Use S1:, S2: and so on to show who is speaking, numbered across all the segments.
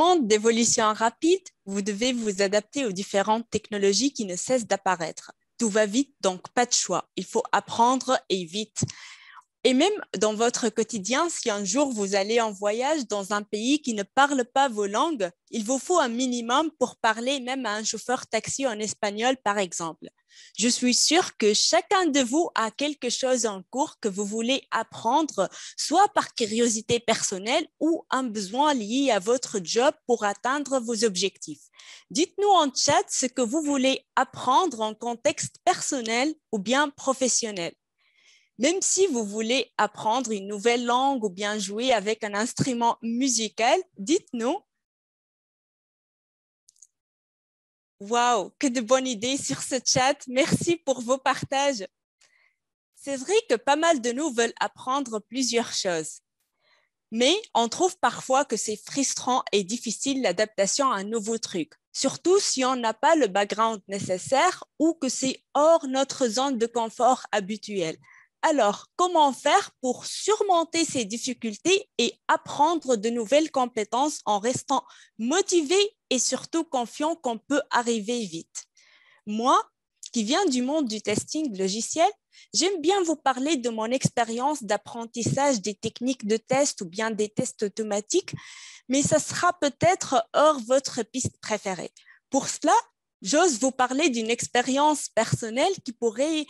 S1: monde d'évolution rapide, vous devez vous adapter aux différentes technologies qui ne cessent d'apparaître. Tout va vite, donc pas de choix. Il faut apprendre et vite. Et même dans votre quotidien, si un jour vous allez en voyage dans un pays qui ne parle pas vos langues, il vous faut un minimum pour parler même à un chauffeur taxi en espagnol, par exemple. Je suis sûre que chacun de vous a quelque chose en cours que vous voulez apprendre, soit par curiosité personnelle ou un besoin lié à votre job pour atteindre vos objectifs. Dites-nous en chat ce que vous voulez apprendre en contexte personnel ou bien professionnel. Même si vous voulez apprendre une nouvelle langue ou bien jouer avec un instrument musical, dites-nous. Waouh, que de bonnes idées sur ce chat. Merci pour vos partages. C'est vrai que pas mal de nous veulent apprendre plusieurs choses. Mais on trouve parfois que c'est frustrant et difficile l'adaptation à un nouveau truc, surtout si on n'a pas le background nécessaire ou que c'est hors notre zone de confort habituelle. Alors, comment faire pour surmonter ces difficultés et apprendre de nouvelles compétences en restant motivé et surtout confiant qu'on peut arriver vite? Moi, qui viens du monde du testing logiciel, j'aime bien vous parler de mon expérience d'apprentissage des techniques de test ou bien des tests automatiques, mais ça sera peut-être hors votre piste préférée. Pour cela, j'ose vous parler d'une expérience personnelle qui pourrait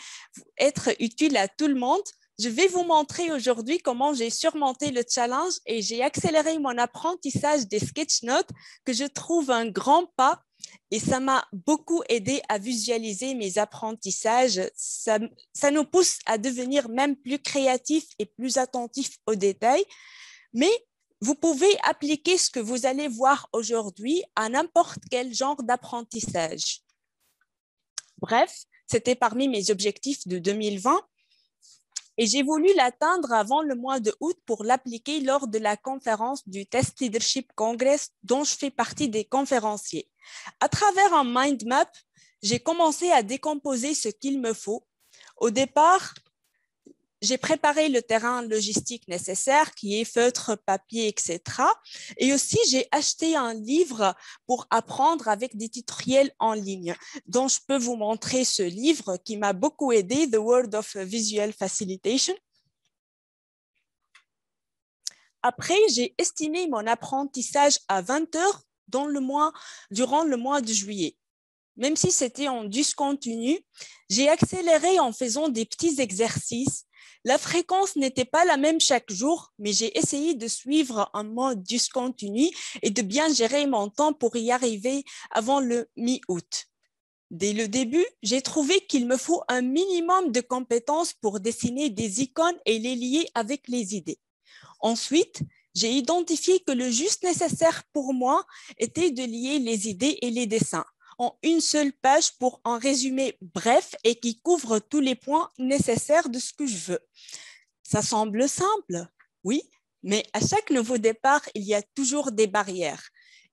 S1: être utile à tout le monde. Je vais vous montrer aujourd'hui comment j'ai surmonté le challenge et j'ai accéléré mon apprentissage des sketchnotes que je trouve un grand pas et ça m'a beaucoup aidé à visualiser mes apprentissages. Ça nous pousse à devenir même plus créatifs et plus attentifs aux détails. Mais vous pouvez appliquer ce que vous allez voir aujourd'hui à n'importe quel genre d'apprentissage. Bref, c'était parmi mes objectifs de 2020 et j'ai voulu l'atteindre avant le mois de août pour l'appliquer lors de la conférence du Test Leadership Congress dont je fais partie des conférenciers. À travers un mind map, j'ai commencé à décomposer ce qu'il me faut. Au départ, j'ai préparé le terrain logistique nécessaire qui est feutre, papier, etc. Et aussi, j'ai acheté un livre pour apprendre avec des tutoriels en ligne, dont je peux vous montrer ce livre qui m'a beaucoup aidé, The World of Visual Facilitation. Après, j'ai estimé mon apprentissage à 20 heures durant le mois de juillet. Même si c'était en discontinu, j'ai accéléré en faisant des petits exercices. La fréquence n'était pas la même chaque jour, mais j'ai essayé de suivre un mode discontinu et de bien gérer mon temps pour y arriver avant le mi-août. Dès le début, j'ai trouvé qu'il me faut un minimum de compétences pour dessiner des icônes et les lier avec les idées. Ensuite, j'ai identifié que le juste nécessaire pour moi était de lier les idées et les dessins en une seule page pour un résumé bref et qui couvre tous les points nécessaires de ce que je veux. Ça semble simple, oui, mais à chaque nouveau départ, il y a toujours des barrières.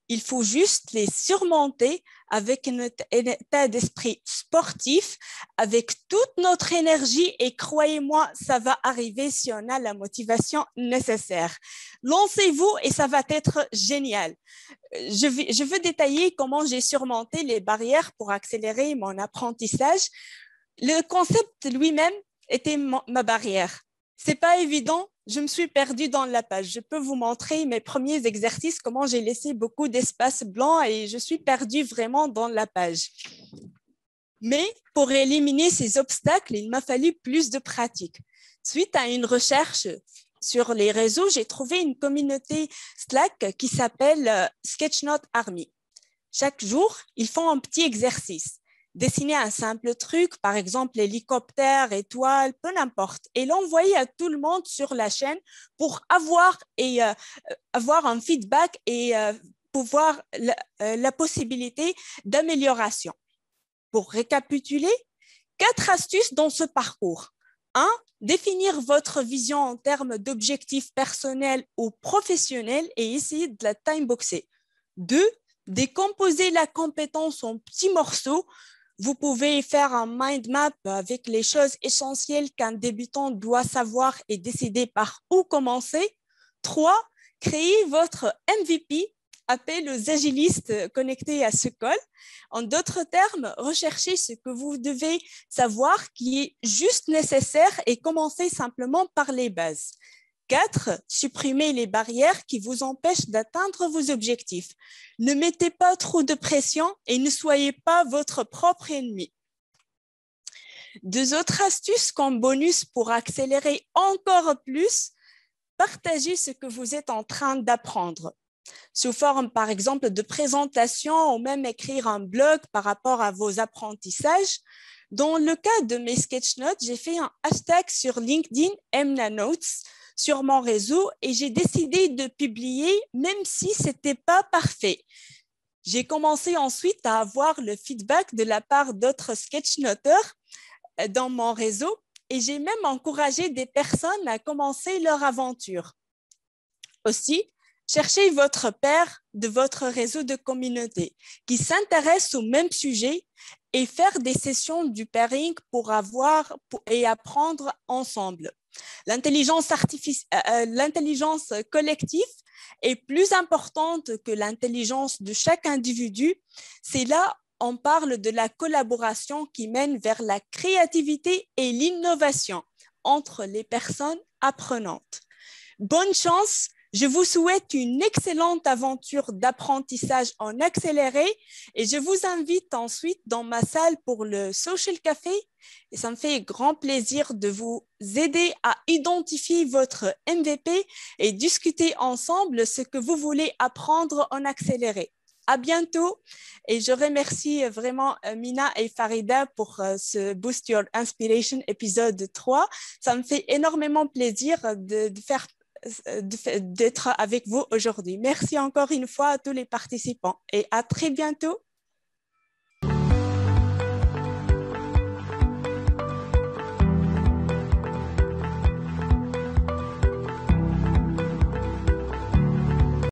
S1: Il faut juste les surmonter avec un état d'esprit sportif, avec toute notre énergie et croyez-moi, ça va arriver si on a la motivation nécessaire. Lancez-vous et ça va être génial. Je veux détailler comment j'ai surmonté les barrières pour accélérer mon apprentissage. Le concept lui-même était ma barrière. C'est pas évident, je me suis perdue dans la page. Je peux vous montrer mes premiers exercices, comment j'ai laissé beaucoup d'espace blanc et je suis perdue vraiment dans la page. Mais pour éliminer ces obstacles, il m'a fallu plus de pratique. Suite à une recherche sur les réseaux, j'ai trouvé une communauté Slack qui s'appelle Sketchnote Army. Chaque jour, ils font un petit exercice. Dessiner un simple truc, par exemple hélicoptère, étoile, peu n'importe, et l'envoyer à tout le monde sur la chaîne pour avoir un feedback et pouvoir la possibilité d'amélioration. Pour récapituler, 4 astuces dans ce parcours. 1. Définir votre vision en termes d'objectifs personnels ou professionnels et essayer de la timeboxer. 2. Décomposer la compétence en petits morceaux. Vous pouvez faire un mind map avec les choses essentielles qu'un débutant doit savoir et décider par où commencer. 3. Créer votre MVP appel aux agilistes connectés à ce call. En d'autres termes, recherchez ce que vous devez savoir qui est juste nécessaire et commencez simplement par les bases. 4. Supprimez les barrières qui vous empêchent d'atteindre vos objectifs. Ne mettez pas trop de pression et ne soyez pas votre propre ennemi. 2 autres astuces comme bonus pour accélérer encore plus, partagez ce que vous êtes en train d'apprendre. Sous forme, par exemple, de présentation ou même écrire un blog par rapport à vos apprentissages. Dans le cas de mes sketchnotes, j'ai fait un hashtag sur LinkedIn, MnaNotes, sur mon réseau et j'ai décidé de publier même si ce n'était pas parfait. J'ai commencé ensuite à avoir le feedback de la part d'autres sketchnoteurs dans mon réseau et j'ai même encouragé des personnes à commencer leur aventure. Aussi, cherchez votre pair de votre réseau de communauté qui s'intéresse au même sujet et faire des sessions du pairing pour et apprendre ensemble. L'intelligence collective est plus importante que l'intelligence de chaque individu. C'est là on parle de la collaboration qui mène vers la créativité et l'innovation entre les personnes apprenantes. Bonne chance! Je vous souhaite une excellente aventure d'apprentissage en accéléré et je vous invite ensuite dans ma salle pour le Social Café. Et ça me fait grand plaisir de vous aider à identifier votre MVP et discuter ensemble ce que vous voulez apprendre en accéléré. À bientôt et je remercie vraiment Mina et Farida pour ce Boost Your Inspiration épisode 3. Ça me fait énormément plaisir d'être avec vous aujourd'hui. Merci encore une fois à tous les participants et à très bientôt.